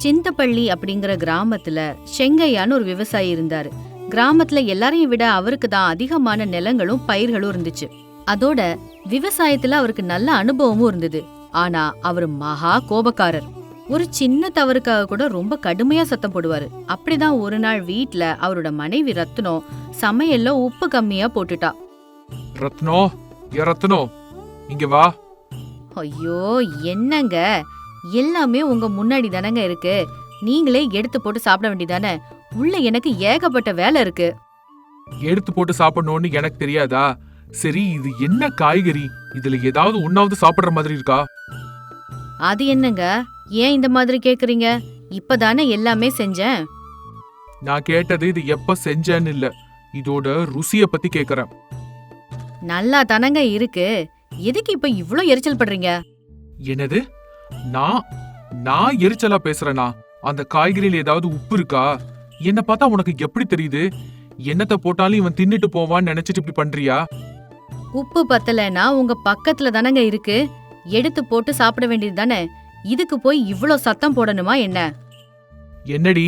சிந்தப்பள்ளி அப்படிங்கிற கிராமத்துல செங்கையான்னு ஒரு விவசாயி இருந்தாரு. கிராமத்துல எல்லாரையும் விட அவருக்கு தான் அதிகமான நிலங்களும் பயிர்களும் இருந்துச்சு. அதோட விவசாயத்துல அவருக்கு நல்ல அனுபவமும் இருந்தது. ஆனா அவரு மகா கோபக்காரர். ஒரு சின்ன தவறுக்காக கூட ரொம்ப கடுமையா சத்தம் போடுவாரு. அப்படிதான் ஒரு நாள் வீட்ல அவரோட மனைவி ரத்னம் சமையல்ல உப்பு கம்மியா போட்டுட்டா. ரத்னோ, ரத்னோ, இங்க வா. ஐயோ, என்னங்க, எல்லாமே உங்க முன்னாடி தானங்க இருக்கு. நீங்களே எடுத்து போட்டு சாப்பிட வேண்டியதானே. உள்ள எனக்கு ஏகப்பட்ட வேலை இருக்கு. எடுத்து போட்டு சாப்பிடணும்னு எனக்கு தெரியாதா? சரி, இது என்ன காய்கறி? இதுல ஏதாவது ஒன்னாவது சாப்பிடுற மாதிரி இருக்கா? அது என்னங்க, ஏன் இந்த மாதிரி கேக்குறீங்க? இப்பதானே எல்லாமே செஞ்சேன். நான் கேட்டது இது எப்ப செஞ்சேன்னு இல்ல, இதோட ருசிய பத்தி கேக்குறேன். நல்லா தானங்க இருக்கு. எதுக்கு இப்ப இவ்ளோ எரிச்சல் படுறீங்க? என்னது? நான் எரிச்சலா பேசுறேனா? அந்த காய்கறியில ஏதாவது உப்பு இருக்கா? என்ன பார்த்தா உனக்கு எப்படி தெரியுது? என்னத்த போட்டாலும் இவன் தின்னுட்டு போவான்னு நினைச்சிட்டு இப்படி பண்றியா? உப்பு பத்தலைன்னா உங்க பக்கத்துல தானங்க இருக்கு. எடுத்து போட்டு சாப்பிட வேண்டியது தானே. இதுக்கு போய் இவ்ளோ சத்தம் போடணுமா என்ன? என்னடி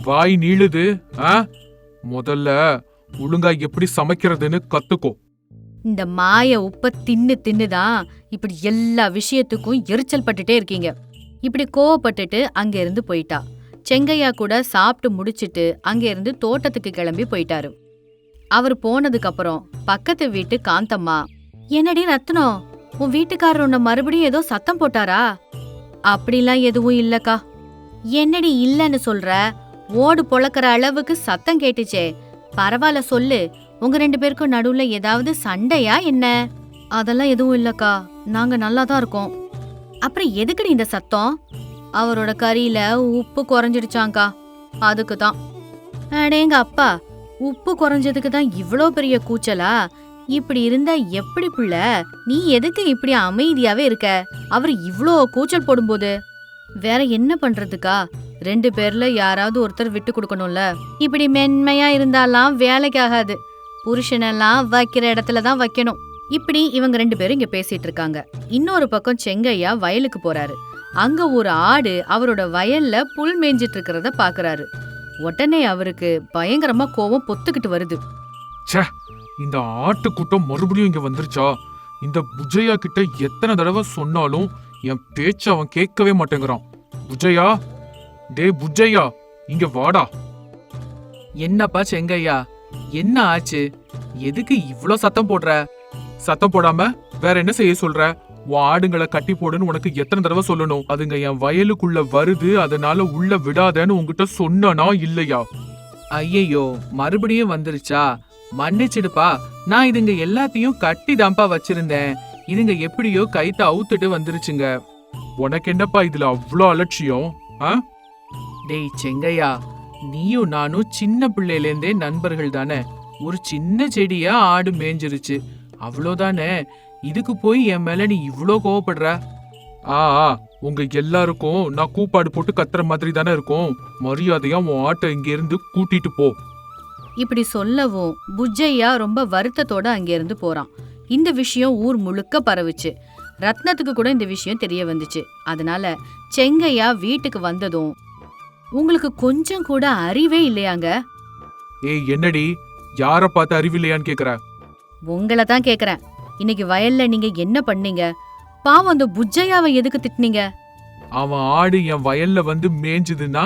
வாய் நீளுது? முதல்ல ஒழுங்கா எப்படி சமைக்கிறதுன்னு கத்துக்கோ. இந்த மாய உப்ப தின்னுதான் இப்படி எல்லா விஷயத்துக்கும் எரிச்சல் பட்டுட்டே இருக்கீங்க. இப்படி கோவப்பட்டுட்டு அங்க இருந்து போயிட்டா. செங்கையா கூட சாப்பிட்டு முடிச்சிட்டு அங்க இருந்து தோட்டத்துக்கு கிளம்பி போயிட்டாரு. அவர் போனதுக்கு அப்புறம் பக்கத்து வீட்டு காந்தம்மா, என்னடி ரத்னம், உன் வீட்டுக்காரர் உன்ன மறுபடியும் ஏதோ சத்தம் போட்டாரா? அப்படிலாம் எதுவும் இல்லக்கா. என்னடி இல்லன்னு சொல்ற? ஓடு பொளக்கிற அளவுக்கு சத்தம் கேட்டுச்சே. பரவாயில்ல சொல்லு, உங்க 2 பேருக்கும் நடுவுல ஏதாவது சண்டையா என்ன? அதெல்லாம் எதுவும் இல்லக்கா, நாங்க நல்லா தான் இருக்கோம். அப்புறம் எதுக்குடி இந்த சத்தம்? அவரோட கறியில உப்பு குறைஞ்சிடுச்சாங்கா, அதுக்கு தான். அடேங்க அப்பா, உப்பு குறைஞ்சதுக்கு தான் இவ்ளோ பெரிய கூச்சலா? இப்படி இருந்தா எப்படி புள்ள? நீ எதுக்கு இப்படி அமைதியாவே இருக்க? அவர் இவ்ளோ கூச்சல் போடும்போது வேற என்ன பண்றதுக்கா? 2 பேர்ல யாராவது ஒருத்தர் விட்டு கொடுக்கணும்ல. இப்படி மென்மையா இருந்தாலாம் வேலைக்கு ஆகாது. புருஷனெல்லாம் வைக்கிற இடத்துல தான் வைக்கணும். இப்படி இவங்க 2 பேரும் இங்க பேசிட்டு இருக்காங்க. இன்னொரு பக்கம் செங்கையா வயலுக்கு போறாரு. அங்க ஒரு ஆடு அவரோட வயல்ல புல் மேய்ஞ்சிட்டு இருக்கிறத பாக்குறாரு. உடனே அவருக்கு பயங்கரமா கோவம் பொத்துக்கிட்டு வருது. இந்த ஆட்டு கூட்டம் மறுபடியும் இங்க வந்துருச்சா? இந்த புஜையா கிட்ட எத்தனை தடவை சொன்னாலும் என் பேச்ச அவன் கேட்கவே மாட்டேங்கிறான். புஜையா, டே புஜையா, இங்க வாடா. என்னப்பா செங்கையா, என்ன ஆச்சு? எதுக்கு இவ்ளோ சத்தம் போடுற? சத்தம் போடாம வேற என்ன செய்ய சொல்ற? உன் ஆடுங்களை கட்டி போடுன்னு உனக்கு எத்தனை தடவை சொல்லணும்? அதுங்க என் வயலுக்குள்ள வருது, அதனால உள்ள விடாதேன்னு உன்கிட்ட சொன்னா இல்லையா? ஐயையோ, மறுபடியும் வந்துருச்சா? மன்னிச்சிடுப்பா, நான் இதுங்க எல்லாத்தையும் கட்டி தான்ப்பா வச்சிருந்தேன். இதுங்க எப்படியோ கைத்த அவுத்துட்டு வந்துருச்சுங்க. உனக்கு என்னப்பா இதுல அவ்வளோ அலட்சியம்? டேய் செங்கையா, நீயும் நானும் சின்ன பிள்ளையிலேருந்தே நண்பர்கள் தானே. ஒரு சின்ன செடியா ஆடு மேய்ஞ்சிருச்சு, அவ்வளோதானே. இதுக்கு போய் என் மேல நீ இவ்ளோ கோவப்படுற? உங்க எல்லாருக்கும் நான் கூப்பாடு போட்டு கத்துற மாதிரி தானே இருக்கும். மரியாதையா உன் ஆட்டை இங்க இருந்து கூட்டிட்டு போ. இப்படி சொல்லவும் புஜ்ஜையா ரொம்ப வருத்தத்தோட அங்கிருந்து போறான். இந்த விஷயம் ஊர் முழுக்க பரவுச்சு. ரத்னத்துக்கு கூட இந்த விஷயம் தெரிய வந்துச்சு. அதனால செங்கையா வீட்டுக்கு வந்ததும், உங்களுக்கு கொஞ்சம் கூட அறிவே இல்லையாங்க? ஏய் என்னடி, யார பார்த்து அறிவில்லையான்னு கேக்குற? உங்களை தான் கேக்குறேன். இன்னைக்கு வயல்ல நீங்க என்ன பண்ணீங்க? பாவம், அந்த புஜ்ஜையாவை எதுக்கு திட்டினீங்க? அவன் ஆடு என் வயல்ல வந்து மேய்ஞ்சதுன்னா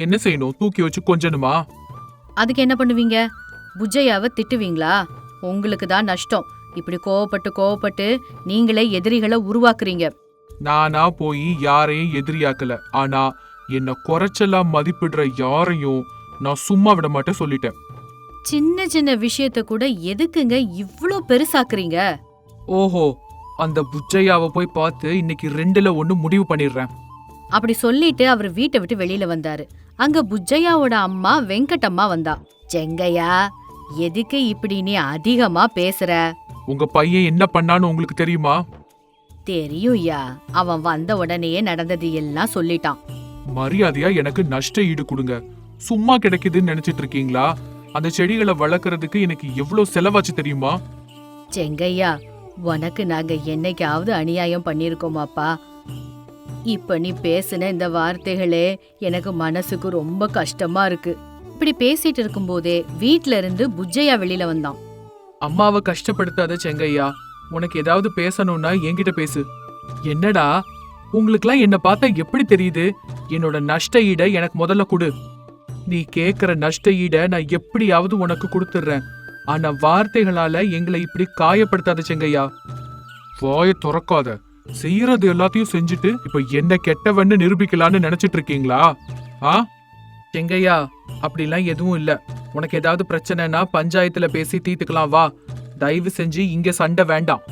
என்ன செய்யணும்? தூக்கி வச்சு கொஞ்சணுமா? அதுக்கு என்ன பண்ணுவீங்க? புஜ்ஜையாவை திட்டுவீங்களா? உங்களுக்கு தான் நஷ்டம். இப்படி கோவப்பட்டு நீங்களே எதிரிகளை உருவாக்குறீங்க. நானா போய் யாரையும் எதிரியாக்கல. ஆனா என்ன குறைச்சலா மதிப்பிடுற யாரையும் நான் சும்மா விட மாட்டேன் சொல்லிட்டேன். சின்ன சின்ன விஷயத்த கூட எதுக்குங்க இவ்ளோ பெருசாக்குறீங்க? ஓஹோ, அந்த புஜ்ஜையாவை போய் பார்த்து இன்னைக்கு 2ல 1 முடிவு பண்ணிடுறேன். அப்படி சொல்லிட்டு அவர் வீட்டை விட்டு வெளியில வந்தாரு. அங்க புஜ்ஜையாவோட அம்மா வெங்கடம்மா வந்தா. செங்கையா, எதுக்கு இப்படி நீ அதிகமா பேசுற? உங்க பையன் என்ன பண்ணான்னு உங்களுக்கு தெரியுமா? தெரியும்யா, அவன் வந்த உடனேயே நடந்தது எல்லாம் சொல்லிட்டான். மரியாதையா எனக்கு நஷ்ட ஈடு கொடுங்க. சும்மா கிடைக்குதுன்னு நினைச்சிட்டு இருக்கீங்களா? அந்த செடிகளை வளர்க்கறதுக்கு எனக்கு எவ்வளவு செலவாச்சு தெரியுமா? செங்கையா, உனக்கு நாங்க என்னைக்காவது அநியாயம் பண்ணிருக்கோமாப்பா? இப்ப நீ பேசின இந்த வார்த்தைகளே எனக்கு மனசுக்கு ரொம்ப கஷ்டமா இருக்கு. இப்படி பேசிட்டு இருக்கும்போதே வீட்ல இருந்து புஜ்ஜையா வெளியில வந்தான். அம்மாவை கஷ்டப்படுத்தாத செங்கையா. உனக்கு ஏதாவது பேசணும்னா என்கிட்ட பேசு. என்னடா, உங்களுக்குலாம் என்ன பார்த்தா எப்படி தெரியுது? என்னோட நஷ்ட ஈட எனக்கு முதல்ல கொடு. நீ கேக்குற நஷ்ட ஈட நான் எப்படியாவது உனக்கு கொடுத்துடுறேன். ஆனா வார்த்தைகளால எங்களை இப்படி காயப்படுத்தாத செங்கையா. வாயை திறக்காத. செய்யறது எல்லாத்தையும் செஞ்சுட்டு இப்ப என்ன கெட்டவன்னு நிரூபிக்கலான்னு நினைச்சிட்டு இருக்கீங்களா? ஆ செங்கையா, அப்படிலாம் எதுவும் இல்ல. உனக்கு ஏதாவது பிரச்சனைனா பஞ்சாயத்துல பேசி தீர்த்துக்கலாம் வா. தயவு செஞ்சு இங்க சண்டை வேண்டாம்.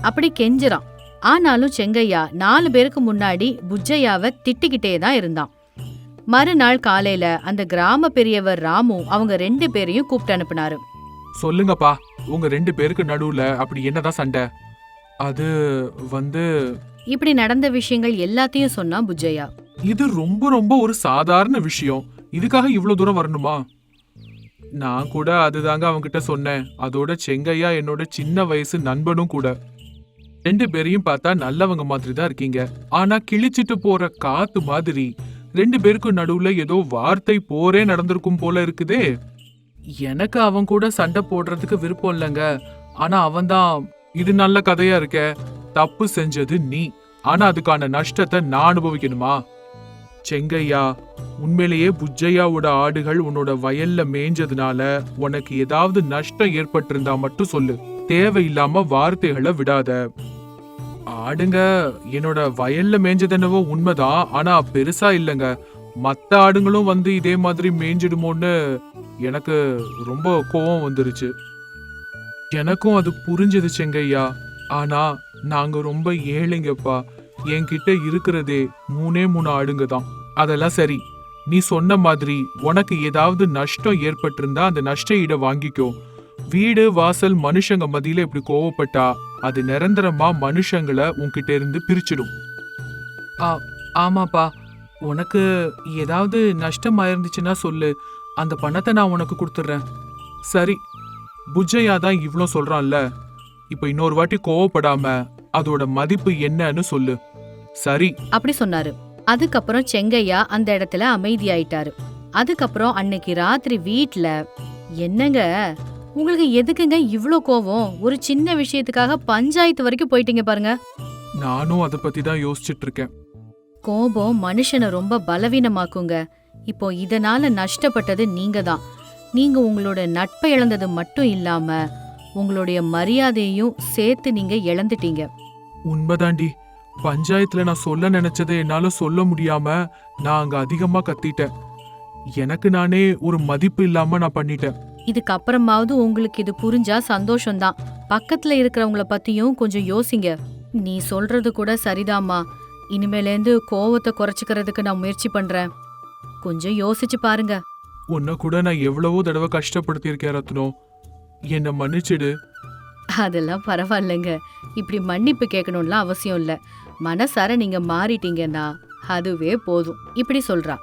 அப்படி கெஞ்சுறான். ஆனாலும் செங்கையா 4 பேருக்கு முன்னாடி புஜ்ஜையாவை திட்டிக்கிட்டே தான் இருந்தான். மறுநாள் காலையில அந்த கிராம பெரியவர் ராமு அவங்க 2 பேரையும் கூப்பிட்டு அனுப்புனாரு. சொல்லுங்கப்பா, உங்க 2 பேருக்கு நடுவுல அப்படி என்னதான் சண்டை? அது வந்து இப்படி நடந்த விஷயங்கள் எல்லாத்தையும் சொன்னான் புஜ்ஜையா. இது ரொம்ப ரொம்ப ஒரு சாதாரண விஷயம். இதுக்காக இவ்வளவு தூரம் வரணுமா? நான் கூட அதுதாங்க அவன்கிட்ட சொன்னேன். அதோட செங்கையா என்னோட சின்ன வயசு நண்பனும் கூட. 2 பேரையும் பார்த்தா நல்லவங்க மாதிரி தான் இருக்கீங்க. ஆனா கிழிச்சிட்டு போற காத்து மாதிரி 2 பேருக்கும் நடுவுல ஏதோ வார்த்தை போரே நடந்திருக்கும் போல இருக்குதே. எனக்கு அவன் கூட சண்டை போடுறதுக்கு விருப்பம் இல்லைங்க. ஆனா அவன்தான். இது நல்ல கதையா இருக்க. தப்பு செஞ்சது நீ, ஆனா அதுக்கான நஷ்டத்தை நான் அனுபவிக்கணுமா? செங்கையா, உண்மையிலேயே புஜ்ஜையாவோட ஆடுகள் உன்னோட வயல்ல மேய்ஞ்சதுனால உனக்கு ஏதாவது நஷ்டம் ஏற்பட்டிருந்தா மட்டும் சொல்லு. தேவையில்லாம வார்த்தைகளை விடாத. ஆடுங்க என்னோட வயல்ல மேய்ஞ்சதென்னவோ உண்மைதான். ஆனா பெருசா இல்லைங்க. மத்த ஆடுங்களும் வந்து இதே மாதிரி மேய்ஞ்சிடுமோன்னு எனக்கு ரொம்ப கோவம் வந்துருச்சு. எனக்கும் அது புரிஞ்சது செங்கையா. ஆனா நாங்க ரொம்ப ஏழைங்கப்பா. என்கிட்ட இருக்கிறதே 3 ஆடுங்க தான். அதெல்லாம் சரி, நீ சொன்ன மாதிரி உனக்கு ஏதாவது நஷ்டம் ஏற்பட்டிருந்தா அந்த நஷ்ட ஈட வாங்கிக்கோ. வீடு வாசல் மனுஷங்க மத்தியில இப்படி கோவப்பட்டா அது நிரந்தரமா மனுஷங்களை உன்கிட்ட இருந்து பிரிச்சிடும். ஆமாப்பா, உனக்கு ஏதாவது நஷ்டம் ஆயிருந்துச்சுன்னா சொல்லு. அந்த பணத்தை நான் உனக்கு கொடுத்துட்றேன். சரி, புஜ்ஜையா தான் இவ்ளோ சொல்றான்ல, இப்ப இன்னொரு வாட்டி கோவப்படாம அதோட மதிப்பு என்னன்னு சொல்லு. சரி அப்படி சொன்னாரு. அதுக்கப்புறம் செங்கையா அந்த இடத்துல அமைதியாயிட்டாரு. அதுக்கப்புறம் அன்னைக்கு ராத்திரி வீட்ல, என்னங்க உங்களுக்கு எதுக்குங்க இவ்ளோ கோவம்? ஒரு சின்ன விஷயத்துக்காக பஞ்சாயத்து வரைக்கும் போயிட்டீங்க பாருங்க. நானும் அதை பத்தி தான் யோசிச்சுட்டு இருக்கேன். கோபம் மனுஷனை ரொம்ப பலவீனமாக்குங்க. இப்போ இதனால நஷ்டப்பட்டது நீங்க தான். நீங்க உங்களோட நட்பை இழந்தது மட்டும் இல்லாம உங்களுடைய மரியாதையையும் சேர்த்து நீங்க இழந்துட்டீங்க. உண்மைதாண்டி. பஞ்சாயத்துல நான் சொல்ல நினைச்சதை என்னால சொல்ல முடியாம நான் அங்க அதிகமா கத்திட்டேன். எனக்கு நானே ஒரு மதிப்பு இல்லாம நான் பண்ணிட்டேன். இதுக்கப்புறமாவது உங்களுக்கு இது புரிஞ்சா சந்தோஷம்தான். பக்கத்துல இருக்கிறவங்கள பத்தியும் கொஞ்சம் யோசிங்க. நீ சொல்றது கூட சரிதாம்மா. இனிமேலேந்து கோவத்தை குறைச்சிக்கிறதுக்கு நான் முயற்சி பண்றேன். கொஞ்சம் யோசிச்சு பாருங்க. உன்னை கூட நான் எவ்வளவோ தடவை கஷ்டப்படுத்தியிருக்கேன் ரத்னோ. என்னை மன்னிச்சிடு. அதெல்லாம் பரவாயில்லைங்க. இப்படி மன்னிப்பு கேட்கணும்லாம் அவசியம் இல்ல. மனசார நீங்க மாறிட்டீங்கன்னா அதுவே போதும். இப்படி சொல்றா.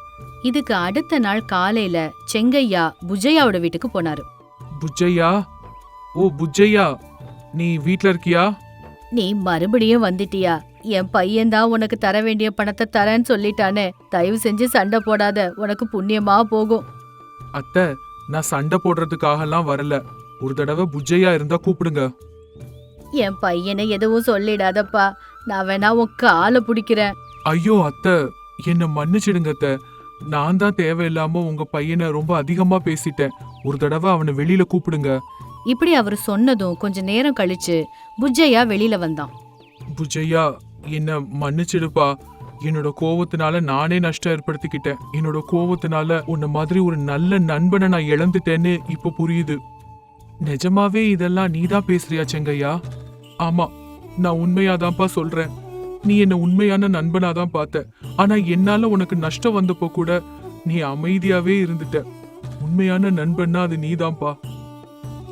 இதுக்கு அடுத்த நாள் காலையில செங்கையா புஜ்ஜையாவோட வீட்டுக்கு போனாரு. புஜ்ஜையா, ஓ புஜ்ஜையா, நீ வீட்ல இருக்கியா? நீ மறுபடியும் வந்துட்டியா? என் பையன்தான் உனக்கு தர வேண்டிய பணத்தை தரேன்னு சொல்லிட்டானே. தயவு செஞ்சு சண்டை போடாத, உனக்கு புண்ணியமா போகும். அத்தை, நான் சண்டை போடுறதுக்காகலாம் வரல. ஒரு தடவை புஜ்ஜையா இருந்தா கூப்பிடுங்க. என் பையனை எதுவும் சொல்லிடாதப்பா. நான் வேணா உன் காலை பிடிக்கிறேன். ஐயோ அத்தை, என்ன மன்னிச்சிடுங்க அத்தை. நான் தான் தேவையில்லாம உங்க பையனை ரொம்ப அதிகமா பேசிட்டேன். ஒரு தடவை அவனை வெளியில கூப்பிடுங்க. இப்படி அவர் சொன்னதும் கொஞ்ச நேரம் கழிச்சு புஜ்ஜையா வெளியில வந்தான். புஜ்ஜையா, என்ன மன்னிச்சிடுப்பா. என்னோட கோவத்தினால நானே நஷ்டம் ஏற்படுத்திக்கிட்டேன். என்னோட கோவத்தினால உன்ன மாதிரி ஒரு நல்ல நண்பனை நான் இழந்துட்டேன்னு இப்ப புரியுது. நிஜமாவே இதெல்லாம் நீதான் பேசுறியா செங்கையா? ஆமா, நான் உண்மையாதான்ப்பா சொல்றேன். நீ என்ன உண்மையான நண்பனாதான் பார்த்த. ஆனா என்னால உனக்கு நஷ்டம் வந்தப்போ கூட நீ அமைதியாவே இருந்துட்ட. உண்மையான நண்பன்னா அது நீதான்ப்பா.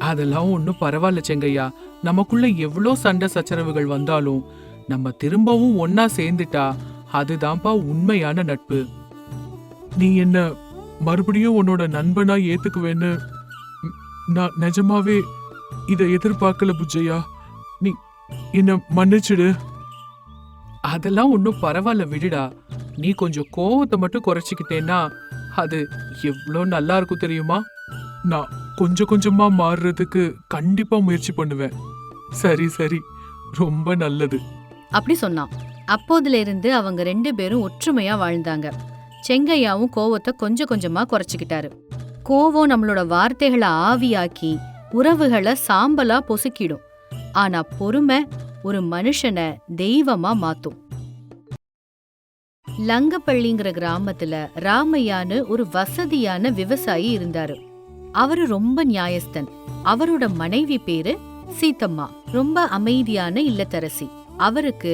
அதெல்லாம் ஒன்றும் பரவாயில்ல செங்கையா. நமக்குள்ள எவ்வளோ சண்டை சச்சரவுகள் வந்தாலும் நம்ம திரும்பவும் ஒன்னா சேர்ந்துட்டா அதுதான்ப்பா உண்மையான நட்பு. நீ என்ன மறுபடியும் உன்னோட நண்பனா ஏத்துக்குவேன்னு நான் நிஜமாவே இதை எதிர்பார்க்கல புஜ்ஜையா. நீ என்ன மன்னிச்சிடு. அதெல்லாம் ஒன்றும் பரவாயில்ல விடுடா. நீ கொஞ்சம் கோவத்தை மட்டும் குறைச்சிக்கிட்டேன்னா அது எவ்வளோ நல்லா இருக்கும் தெரியுமா? நான் கொஞ்சம் கொஞ்சமா மாறுறதுக்கு கண்டிப்பா முயற்சி பண்ணுவேன். சரி சரி, ரொம்ப நல்லது. அப்படி சொன்னான். அப்போதுல இருந்து அவங்க 2 பேரும் ஒற்றுமையா வாழ்ந்தாங்க. செங்கையாவும் கோவத்தை கொஞ்சம் கொஞ்சமா குறைச்சிக்கிட்டாரு. கோவம் நம்மளோட வார்த்தைகளை ஆவியாக்கி உறவுகளை சாம்பலா பொசுக்கிடும். ஆனா பொறுமை ஒரு மனுஷனை தெய்வமா மாத்தும். லங்கப்பள்ளிங்கிற கிராமத்துல ராமையான்னு ஒரு வசதியான விவசாயி இருந்தாரு. அவரு ரொம்ப நியாயஸ்தன். அவரோட மனைவி பேரு சீத்தம்மா. ரொம்ப அமைதியான இல்லத்தரசி. அவருக்கு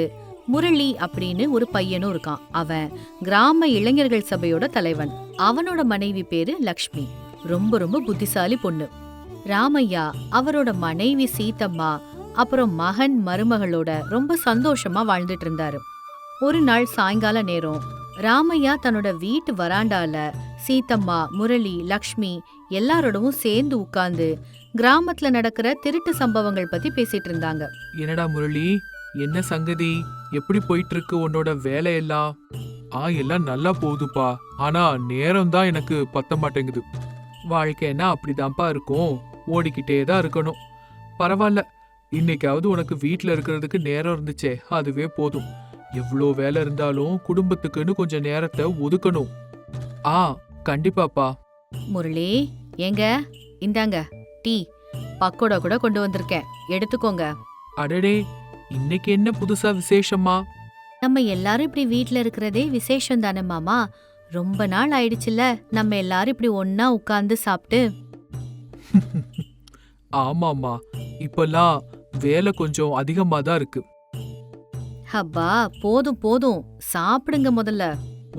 முரளி அப்படின்னு ஒரு பையனும் இருக்கான். அவன் கிராம இளைஞர்கள் சபையோட தலைவன். அவனோட மனைவி பேரு லக்ஷ்மி. ரொம்ப ரொம்ப புத்திசாலி பொண்ணு. ராமையா அவரோட மனைவி சீத்தம்மா அப்புறம் மகன் மருமகளோட ரொம்ப சந்தோஷமா வாழ்ந்துட்டு இருந்தாரு. ஒரு நாள் சாயங்கால நேரம் ராமையா தன்னோட வீட்டு வராண்டால சீத்தம்மா, முரளி, லக்ஷ்மி எல்லாரோடவும் சேர்ந்து உட்கார்ந்து கிராமத்துல நடக்கிற திருட்டு சம்பவங்கள் பத்தி பேசிட்டு இருந்தாங்க. என்னடா முரளி, என்ன சங்கதி? எப்படி போயிட்டு இருக்கு உன்னோட வேலையெல்லாம்? எல்லாம் நல்லா போகுதுப்பா. ஆனா நேரம் தான் எனக்கு பத்த மாட்டேங்குது. வாழ்க்கைன்னா அப்படிதான்ப்பா இருக்கும். ஓடிக்கிட்டே தான் இருக்கணும். பரவாயில்ல, இன்னைக்காவது உனக்கு வீட்ல இருக்கிறதுக்கு நேரம் இருந்துச்சே, அதுவே போதும். எவ்வளோ வேலை இருந்தாலும் குடும்பத்துக்குன்னு கொஞ்சம் நேரத்தை ஒதுக்கணும். கண்டிப்பாப்பா. முரளி, ஏங்க இந்தாங்க டீ, பக்கோடா கூட கொண்டு வந்திருக்கேன், எடுத்துக்கோங்க. அடடே, இன்னைக்கு என்ன புதுசா விசேஷமா? நம்ம எல்லாரும் இப்படி வீட்ல இருக்கிறதே விசேஷம் தானே மாமா. ரொம்ப நாள் ஆயிடுச்சுல நம்ம எல்லாரும் இப்படி ஒன்னா உட்கார்ந்து சாப்பிட்டு. ஆமாமா, இப்பெல்லாம் வேலை கொஞ்சம் அதிகமா தான் இருக்கு. அப்பா போதும் போதும், சாப்பிடுங்க முதல்ல.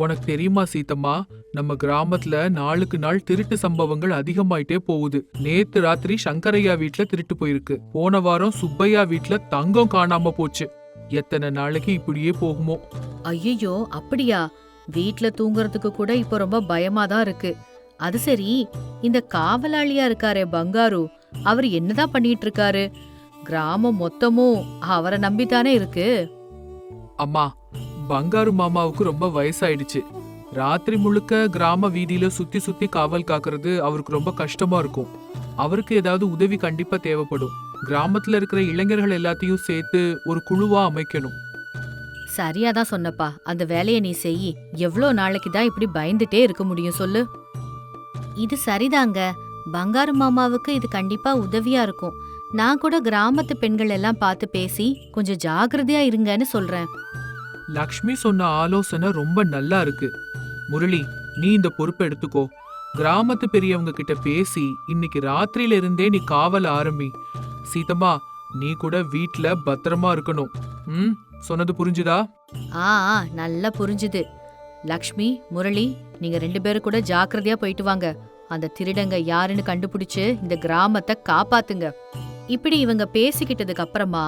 உனக்கு தெரியுமா சீத்தம்மா, நம்ம கிராமத்துல நாளுக்கு நாள் திருட்டு சம்பவங்கள் அதிகமாயிட்டே போகுது. நேத்து ராத்திரி சங்கரையா வீட்ல திருட்டு போயிருக்கு. போன வாரம் சுப்பையா வீட்ல தங்கம் காணாம போச்சு. எத்தனை நாளைக்கு இப்படியே போகுமோ? ஐயோ, அப்படியா? வீட்ல தூங்குறதுக்கு கூட இப்ப ரொம்ப பயமா தான் இருக்கு. அது சரி, இந்த காவலாளியா இருக்காரே பங்காரு, அவர் என்னதான் பண்ணிட்டு இருக்காரு? கிராமம் மொத்தமும் அவரை நம்பித்தானே இருக்கு. அம்மா, பங்காரு மாமாவுக்கு ரொம்ப வயசாயிடுச்சு. ராத்திரி முழுக்க கிராம வீதியில சுத்தி சுத்தி காவல் காக்குறது அவருக்கு ரொம்ப கஷ்டமா இருக்கும். அவருக்கு ஏதாவது உதவி கண்டிப்பா தேவைப்படும். கிராமத்துல இருக்கிற இளைஞர்கள் எல்லாத்தையும் சேர்த்து ஒரு குழுவா அமைக்கணும். சரியாதான் சொன்னப்பா, அந்த வேலையை நீ செய். எவ்வளோ நாளைக்கு தான் இப்படி பயந்துட்டே இருக்க முடியும் சொல்லு? இது சரிதாங்க, பங்காரு மாமாவுக்கு இது கண்டிப்பா உதவியா இருக்கும். நான் கூட கிராமத்து பெண்கள் எல்லாம் பார்த்து பேசி கொஞ்சம் ஜாகிரதையா இருங்கன்னு சொல்றேன். லக்ஷ்மி சொன்ன ஆலோசனை ரொம்ப நல்லா இருக்கு. முரளி, நீ இந்த பொறுப்பை எடுத்துக்கோ. கிராமத்து பெரியவங்க கிட்ட பேசி இன்னைக்கு ராத்திரியில இருந்தே நீ காவல் ஆரம்பி. சீதம்மா, நீ கூட வீட்ல பத்திரமா இருக்கணும். சொன்னது புரிஞ்சுதா? நல்லா புரிஞ்சுது. லக்ஷ்மி, முரளி, நீங்க 2 பேரும் கூட ஜாக்கிரதையா போயிட்டு வாங்க. அந்த திருடங்க யாருன்னு கண்டுபிடிச்சு இந்த கிராமத்தை காப்பாத்துங்க. இப்படி இவங்க பேசிக்கிட்டதுக்கு அப்புறமா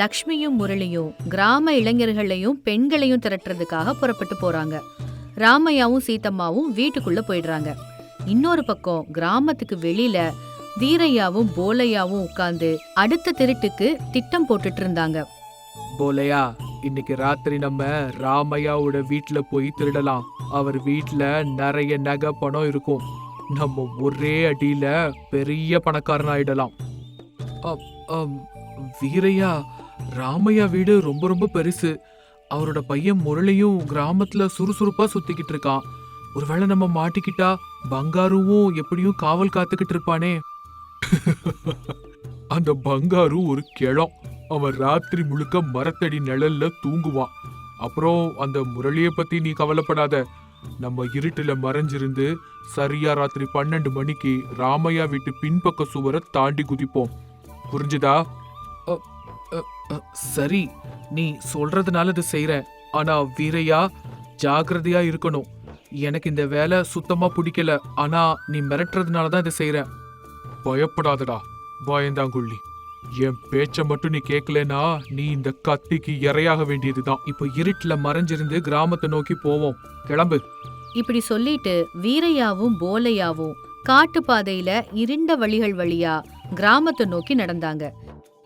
லக்ஷ்மியும் முரளியும் கிராம இளைஞர்களையும் பெண்களையும் திரட்டுறதுக்காக புறப்பட்டு போறாங்க. ராமையாவும் சீத்தம்மாவும் வீட்டுக்குள்ள போயிடுறாங்க. இன்னொரு பக்கம் கிராமத்துக்கு வெளியில வீரையாவும் போலையாவும் உட்கார்ந்து அடுத்த திருட்டுக்கு திட்டம் போட்டுட்டு இருந்தாங்க. போலையா, இன்னைக்கு ராத்திரி நம்ம ராமையாவோட வீட்ல போய் திருடலாம். அவர் வீட்ல நிறைய நகை பணம் இருக்கும். நம்ம ஒரே அடியில பெரிய பணக்காரன் ஆயிடலாம். வீரையா, ராமையா வீடு ரொம்ப ரொம்ப பெருசு. அவரோட பையன் முரளியும் கிராமத்துல சுறுசுறுப்பா சுத்திக்கிட்டு இருக்கான். ஒருவேளை நம்ம மாட்டிக்கிட்டா பங்காருவும் எப்படியும் காவல் காத்துக்கிட்டு இருப்பானே. அந்த பங்காரு ஒரு கிழம். அவன் ராத்திரி முழுக்க மரத்தடி நிழல்ல தூங்குவான். அப்புறம் அந்த முரளிய பத்தி நீ கவலைப்படாத. நம்ம இருட்டுல மறைஞ்சிருந்து சரியா ராத்திரி 12 மணிக்கு ராமையா வீட்டு பின்பக்க சுவரை தாண்டி குதிப்போம். புரிஞ்சுதா? சரி, நீ சொல்றதுனால இது செய்யறேன். ஆனா வீரையா, ஜாகிரதையா இருக்கணும். எனக்கு இந்த வேலை சுத்தமா பிடிக்கல. ஆனா நீ மிரட்டுறதுனாலதான் இதை செய்யறேன். பயப்படாதடா பயந்தாங்குள்ளி. என் பேச்ச மட்டும் நீ கேட்கலனா நீ இந்த கத்திக்கு இரையாக வேண்டியதுதான். இப்போ இருட்டுல மறைஞ்சிருந்து கிராமத்தை நோக்கி போவோம். கிளம்பு. இப்படி சொல்லிட்டு வீரையாவும் போலையாவும் காட்டுப்பாதையில இருண்ட வழிகள் வழியா கிராமத்தை நோக்கி நடந்தாங்க.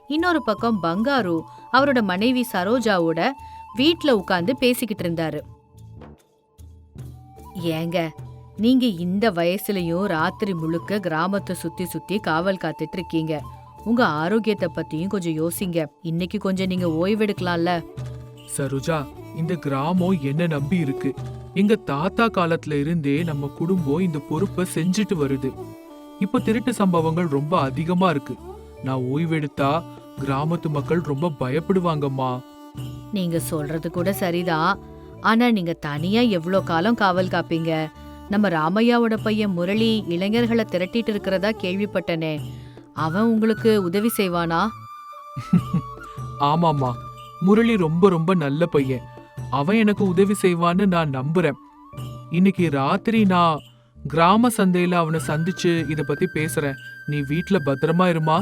இன்னொரு பக்கம் பங்காரு அவரோட மனைவி சரோஜாவோட வீட்ல உட்கார்ந்து பேசிக்கிட்டு இருந்தாரு. ஏங்க, நீங்க இந்த வயசுலயும் ராத்திரி முழுக்க கிராமத்தை சுத்தி சுத்தி காவல் காத்துட்டு இருக்கீங்க. உங்க ஆரோக்கியத்தை பத்தியும் கொஞ்சம் யோசிங்க. இன்னைக்கு கொஞ்சம் நீங்க ஓய்வெடுக்கலாம்ல. சரோஜா, இந்த கிராமம் என்ன நம்பி இருக்கு. எங்க தாத்தா காலத்துல இருந்தே நம்ம குடும்பம் இந்த பொறுப்பை செஞ்சுட்டு வருது. இப்ப திருட்டு சம்பவங்கள் ரொம்ப அதிகமா இருக்கு. நான் ஓய்வெடுத்தா கிராமத்து மக்கள் ரொம்ப பயப்படுவாங்கம்மா. நீங்க சொல்றது கூட சரிதான். ஆனா நீங்க தனியா எவ்ளோ காலம் காவல் காப்பீங்க? நம்ம ராமையாவோட பையன் முரளி இளைஞர்களை திரட்டிட்டு இருக்கிறதா கேள்விப்பட்டனே. அவன் உங்களுக்கு உதவி செய்வானா? ஆமாம்மா, முரளி ரொம்ப ரொம்ப நல்ல பையன். அவன் எனக்கு உதவி செய்வான்னு நான் நம்புறேன். இன்னைக்கு ராத்திரி நான் கிராம சந்தையில அவனை சந்திச்சு இத பத்தி பேசுறேன். நீ வீட்ல பத்திரமா இருமா.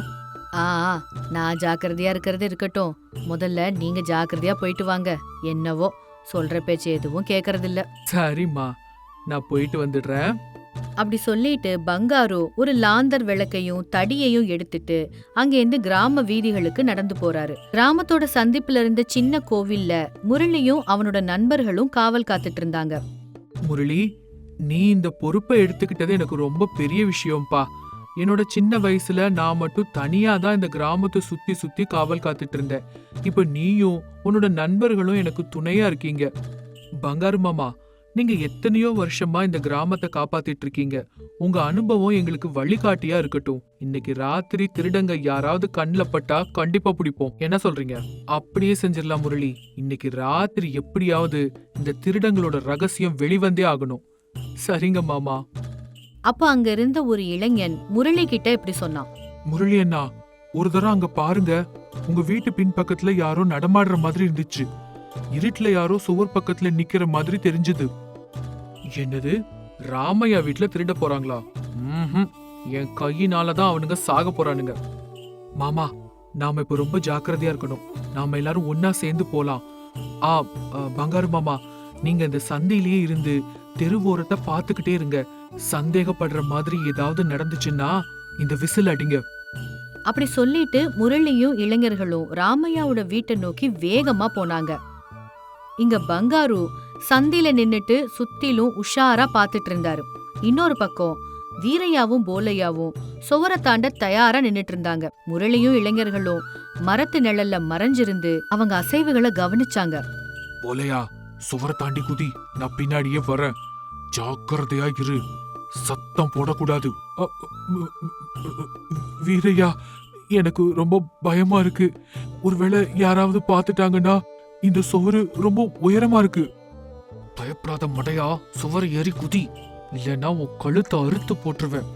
ஆ, நான் ஜாக்கிரதையா இருக்கிறது இருக்கட்டும். முதல்ல நீங்க ஜாக்கிரதையா போயிட்டு வாங்க. என்னவோ சொல்ற பேச்சு எதுவும் கேக்குறதில்ல. சரிம்மா, நான் போயிட்டு வந்துடுறேன். அப்படி சொல்லிட்டு பங்காரு ஒரு லாந்தர் விளக்கையும் தடியையும் எடுத்துட்டு அங்கேருந்து கிராம வீதிகளுக்கு நடந்து போறாரு. கிராமத்தோட சந்திப்புல இருந்த சின்ன கோவில்ல முரளியும் அவனோட நண்பர்களும் காவல் காத்துட்டு இருந்தாங்க. முரளி, நீ இந்த பொறுப்பை எடுத்துக்கிட்டது எனக்கு ரொம்ப பெரிய விஷயம்ப்பா. என்னோட சின்ன வயசுல நான் மட்டும் தனியா தான் இந்த கிராமத்தை சுத்தி சுத்தி காவல் காத்துட்டு இருந்தேன். இப்ப நீயும் உன்னோட நண்பர்களும் எனக்கு துணையா இருக்கீங்க. பங்காரு மாமா, நீங்க எத்தனையோ வருஷமா இந்த கிராமத்தை காப்பாத்திட்டு இருக்கீங்க. உங்க அனுபவம் எங்களுக்கு வழிகாட்டியா இருக்கட்டும். இன்னைக்கு ராத்திரி திருடங்க யாராவது கண்ணில் பட்டா கண்டிப்பா பிடிப்போம். என்ன சொல்றீங்க? அப்படியே செஞ்சிடலாம் முரளி. இன்னைக்கு ராத்திரி எப்படியாவது இந்த திருடங்களோட ரகசியம் வெளிவந்தே ஆகணும். சரிங்க மாமா. அப்ப அங்க இருந்த ஒரு இளைஞன் முரளி கிட்ட இப்படி சொன்னான். முரளி அண்ணா, ஒரு தடவை அங்க பாருங்க. உங்க வீட்டு பின்பக்கத்துல யாரோ நடமாடுற மாதிரி இருந்துச்சு. இருட்டுல யாரோ சுவர் பக்கத்துல நிக்கிற மாதிரி தெரிஞ்சது. என்னது? ராமையா வீட்டுல திருட போறாங்களா? என் கையினாலதான் அவனுங்க சாக போறானுங்க. மாமா, நாம இப்ப ரொம்ப ஜாக்கிரதையா இருக்கணும். நாம எல்லாரும் ஒன்னா சேர்ந்து போலாம். பங்காரு மாமா, நீங்க இந்த சந்தையிலேயே இருந்து தெருவோரத்தை பாத்துக்கிட்டே இருங்க. சந்தேகப்படுற மாதிரி ஏதாவது நடந்துச்சுன்னா இந்த விசில் அடிங்க. அப்படி சொல்லிட்டு முரளியும் இளைஞர்களும் ராமையாவோட வீட்டை நோக்கி வேகமா போனாங்க. இங்க பங்காரு சந்தில நின்னுட்டு சுத்திலும் உஷாரா பாத்துட்டு இருந்தாரு. இன்னொரு பக்கம் வீரையாவும் போலையாவும் சுவரை தாண்ட தயாரா நின்னுட்டு இருந்தாங்க. முரளியும் இளைஞர்களும் மரத்து நிழல்ல மறைஞ்சிருந்து அவங்க அசைவுகளை கவனிச்சாங்க. போலையா, சுவரை தாண்டி குதி. நான் பின்னாடியே வரேன். ஜாக்கிரதையா இரு. சத்தம் போடக்கூடாது. வீரையா, எனக்கு ரொம்ப பயமா இருக்கு. ஒருவேளை யாராவது பாத்துட்டாங்கன்னா இந்த சுவரு ரொம்ப உயரமா இருக்கு. பயப்படாத மடையா, சுவரை ஏறி குதி. இல்லைன்னா உன் கழுத்தை அறுத்து போட்டுருவேன்.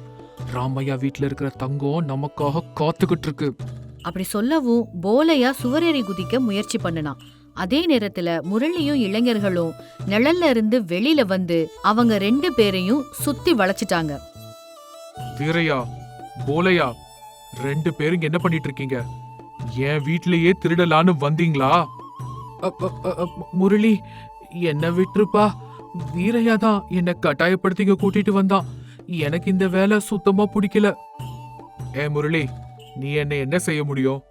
ராமையா வீட்டுல இருக்கிற தங்கம் நமக்காக காத்துக்கிட்டு இருக்கு. அப்படி சொல்லவும் போலையா சுவரேறி குதிக்க முயற்சி பண்ணினான். அதே நேரத்துல முரளியும் இளைஞர்களும் நிழல்ல இருந்து வெளியில வந்து அவங்க 2 பேரையும் சுத்தி வளைச்சிட்டாங்க. வீரையா, போலையா, 2 பேரும் என்ன பண்ணிட்டு இருக்கீங்க? என் வீட்லயே திருடலான்னு வந்தீங்களா? முரளி, என்ன விட்டுருப்பா. வீரையா தான் என்ன கட்டாயப்படுத்திங்க கூட்டிட்டு வந்தான். எனக்கு இந்த வேலை சுத்தமா பிடிக்கல. முரளி, நீ என்ன செய்ய முடியும்?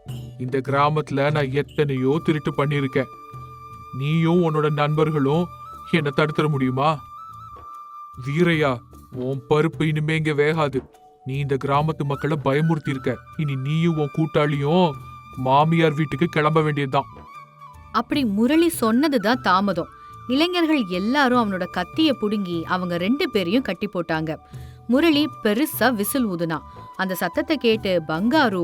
இந்த கிராமத்துல நான் எத்தனையோ திருட்டு பண்ணிருக்கேன். நீயும் உன்னோட நண்பர்களும் என்ன தடுத்துற முடியுமா? வீரையா, உன் பருப்பு இனிமே இங்க வேகாது. நீ இந்த கிராமத்து மக்களை பயமுறுத்தி இருக்க. இனி நீயும் உன் கூட்டாளியும் மாமியார் வீட்டுக்கு கிளம்ப வேண்டியதுதான். அப்படி முரளி சொன்னதுதான் தாமதம். இளைஞர்கள் எல்லாரும் அவனோட கத்திய புடுங்கி அவங்க 2 பேரையும் கட்டி போட்டாங்க. முரளி பெருசா விசில் ஊதுனா. அந்த சத்தத்தை கேட்டு பங்காரு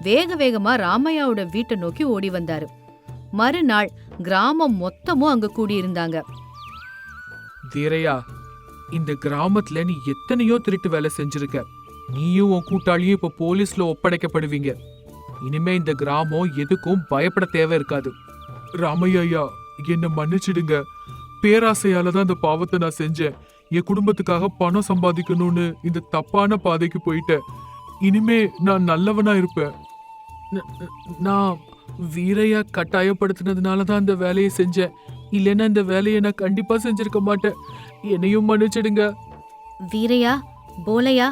வேக வேகமா ராமையாவோட வீட்டை நோக்கி ஓடி வந்தாரு. மறுநாள் கிராமம் மொத்தமும் அங்க கூடியிருந்தாங்க. வீரையா, இந்த கிராமத்துல நீ எத்தனையோ திருட்டு வேலை செஞ்சிருக்க. நீயும் உன் கூட்டாளியும் இப்ப போலீஸ்ல ஒப்படைக்கப்படுவீங்க. இனிமே இந்த கிராமம் எதுக்கும் பயப்பட தேவை இருக்காது. ராமையா, என்ன மன்னிச்சிடுங்க. பேராசையால தான் இந்த பாவத்தை நான் செஞ்சேன். என் குடும்பத்துக்காக பணம் சம்பாதிக்கணும்னு இந்த தப்பான பாதைக்கு போயிட்டேன். இனிமே நான் நல்லவனா இருப்பேன். நான் வீரையா கட்டாயப்படுத்தினதுனாலதான் இந்த வேலையை செஞ்சேன். இல்லைன்னா இந்த வேலையை நான் கண்டிப்பா செஞ்சிருக்க மாட்டேன். என்னையும் மன்னிச்சிடுங்க. வீரையா, போலையா,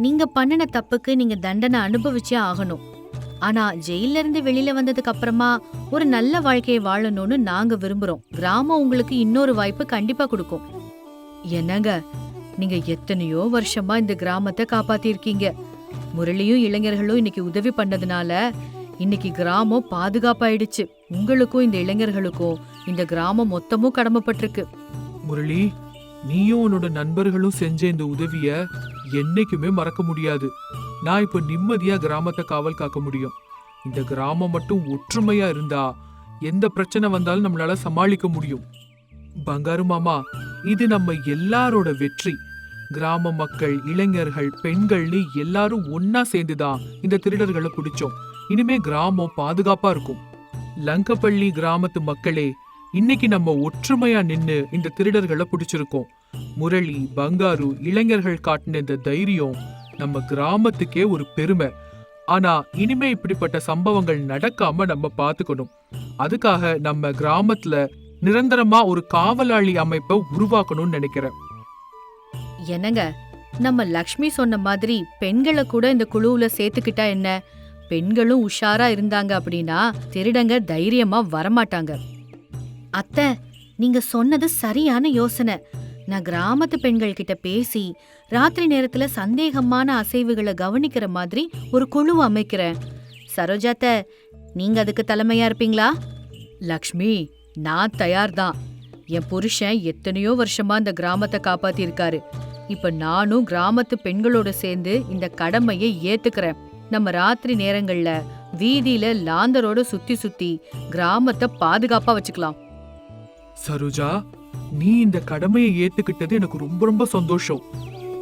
நீங்க பண்ணின தப்புக்கு நீங்க தண்டனை அனுபவிச்சே ஆகணும். ஆனா ஜெயில இருந்து வெளியில வந்ததுக்கு அப்புறமா ஒரு நல்ல வாழ்க்கையை வாழணும்னு நாங்க விரும்புறோம். கிராமம் உங்களுக்கு இன்னொரு வாய்ப்பு கண்டிப்பா கொடுக்கும். என்னங்க, நீங்க எத்தனையோ வருஷமா இந்த கிராமத்தை காப்பாத்திருக்கீங்க. முரளியும் இளைஞர்களும் இன்னைக்கு உதவி பண்ணதுனால இன்னைக்கு கிராமம் பாதுகாப்பாயிடுச்சு. உங்களுக்கும் இந்த இளைஞர்களுக்கும் இந்த கிராமம் மொத்தமும் கடமைப்பட்டிருக்கு. முரளி, நீயும் உன்னோட நண்பர்களும் செஞ்ச இந்த உதவிய என்னைக்குமே மறக்க முடியாது. நான் இப்ப நிம்மதியா கிராமத்தை காவல் காக்க முடியும். இந்த கிராமம் மட்டும் ஒற்றுமையா இருந்தா எந்த பிரச்சனை வந்தாலும் நம்மளால சமாளிக்க முடியும். பங்காரு மாமா, இது நம்ம எல்லாரோட வெற்றி. கிராம மக்கள், இளைஞர்கள், பெண்கள்னு எல்லாரும் ஒன்னா சேர்ந்துதான் இந்த திருடர்களை பிடிச்சோம். இனிமே கிராமம் பாதுகாப்பா இருக்கும். லங்கப்பள்ளி கிராமத்து மக்களே, இன்னைக்கு நம்ம ஒற்றுமையா நின்னு இந்த திருடர்களை பிடிச்சிருக்கோம். முரளி, பங்காரு, இளைஞர்கள் காட்டின இந்த தைரியம் நம்ம கிராமத்துக்கே ஒரு பெருமை. ஆனா இனிமே இப்படிப்பட்ட சம்பவங்கள் நடக்காம நம்ம பாத்துக்கணும். அதுக்காக நம்ம கிராமத்துல நிரந்தரமா ஒரு காவலாளி அமைப்பை உருவாக்கணும்னு நினைக்கிறேன். என்னங்க, நம்ம லக்ஷ்மி சொன்ன மாதிரி பெண்களை கூட இந்த குழுவுல சேர்த்துக்கிட்டா என்ன? பெண்களும் உஷாரா இருந்தாங்க அப்படின்னா திருடங்க தைரியமா வரமாட்டாங்க. அத்தை, நீங்க சொன்னது சரியான யோசனை. நான் கிராமத்து பெண்கள் கிட்ட பேசி ராத்திரி நேரத்துல சந்தேகமான அசைவுகளை கவனிக்கிற மாதிரி ஒரு குழு அமைக்கிறேன். சரோஜாத்த, நீங்க அதுக்கு தலைமையா இருப்பீங்களா? லக்ஷ்மி, நான் தயார்தான். என் புருஷன் எத்தனையோ வருஷமா இந்த கிராமத்தை காப்பாத்தி இருக்காரு. இப்ப நானும் கிராமத்து பெண்களோட சேர்ந்து இந்த கடமையை ஏத்துக்கிறேன். நம்ம ராத்திரி நேரங்கள்ல வீதியில லாந்தரோட சுத்தி சுத்தி கிராமத்தை பாதுகாப்பா வச்சுக்கலாம். சரோஜா, நீ இந்த கடமையை ஏத்துக்கிட்டது எனக்கு ரொம்ப ரொம்ப சந்தோஷம்.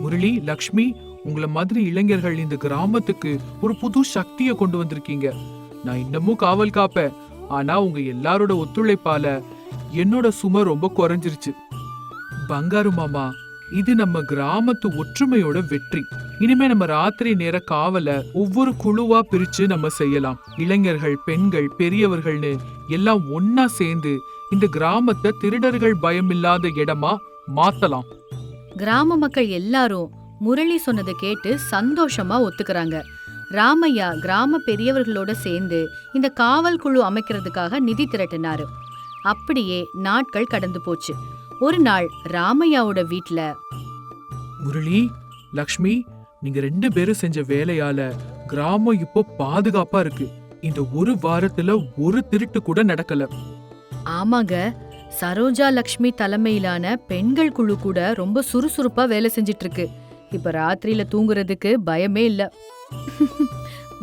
முரளி, லக்ஷ்மி, உங்கள மாதிரி இளைஞர்கள் இந்த கிராமத்துக்கு ஒரு புது சக்தியை கொண்டு வந்திருக்கீங்க. நான் இன்னமும் காவல் காப்பேன். ஆனா உங்க எல்லாரோட ஒத்துழைப்பால என்னோட சுமை ரொம்ப குறைஞ்சிருச்சு. பங்காரு மாமா, இது நம்ம கிராமத்து ஒற்றுமையோட வெற்றி. இனிமே நம்ம ராத்திரி நேர காவல ஒவ்வொரு குழுவா பிரிச்சு நம்ம செய்யலாம். இளைஞர்கள், பெண்கள், பெரியவர்கள்னு எல்லாம் ஒன்னா சேர்ந்து இந்த கிராமத்தை திருடர்கள் பயமில்லாத இடமா மாத்தலாம். கிராம மக்கள் எல்லாரும் முரளி சொன்னதை கேட்டு சந்தோஷமா ஒத்துக்கிறாங்க. ராமையா கிராம பெரியவர்களோட சேர்ந்து இந்த காவல் குழு அமைக்கிறதுக்காக நிதி திரட்டினாரு. அப்படியே நாட்கள் கடந்து போச்சு. ஒரு நாள் ராமையாவோட வீட்ல, முரளி, லக்ஷ்மி, நீங்க 2 பேரும் செஞ்ச வேலையால கிராமம் இப்போ பாதுகாப்பா இருக்கு. இந்த ஒரு வாரத்துல ஒரு திருட்டு கூட நடக்கல. ஆமாங்க, சரோஜா லக்ஷ்மி தலைமையிலான பெண்கள் குழு கூட ரொம்ப சுறுசுறுப்பா வேலை செஞ்சிட்டு இருக்கு. இப்ப ராத்திரியில தூங்குறதுக்கு பயமே இல்ல.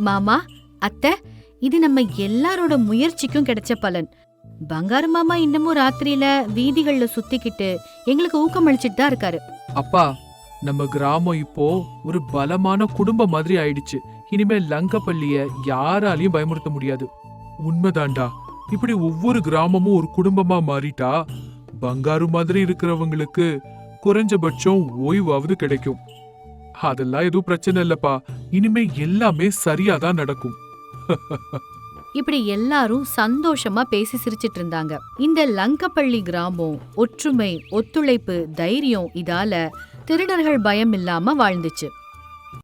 மாமா, அத்தை, இது நம்ம எல்லாரோட முயற்சிக்கும் கிடைச்ச பலன். பங்காரு மாமா இன்னமும் ராத்திரியில வீதிகள்ல சுத்திக்கிட்டு எங்களுக்கு ஊக்கம் அளிச்சிட்டு தான் இருக்காரு. அப்பா, நம்ம கிராமம் இப்போ ஒரு பலமான குடும்பம் மாதிரி ஆயிடுச்சு. இனிமே லங்கப்பள்ளிய யாராலையும் பயமுறுத்த முடியாது. உண்மைதான்டா. இப்படி ஒவ்வொரு கிராமமும் ஒரு குடும்பமா மாறிட்டா பங்காரு மாதிரி இருக்கிறவங்களுக்கு குறைஞ்சபட்சம் ஓய்வாவது கிடைக்கும். அதெல்லாம் எதுவும் பிரச்சனை இல்லப்பா. இனிமே எல்லாமே சரியாதான் நடக்கும். இப்படி எல்லாரும் சந்தோஷமா பேசி சிரிச்சிட்டு இருந்தாங்க. இந்த லங்கப்பள்ளி கிராமம் ஒற்றுமை, ஒத்துழைப்பு, தைரியம் இதால திருடர்கள் பயம் இல்லாம வாழ்ந்துச்சு.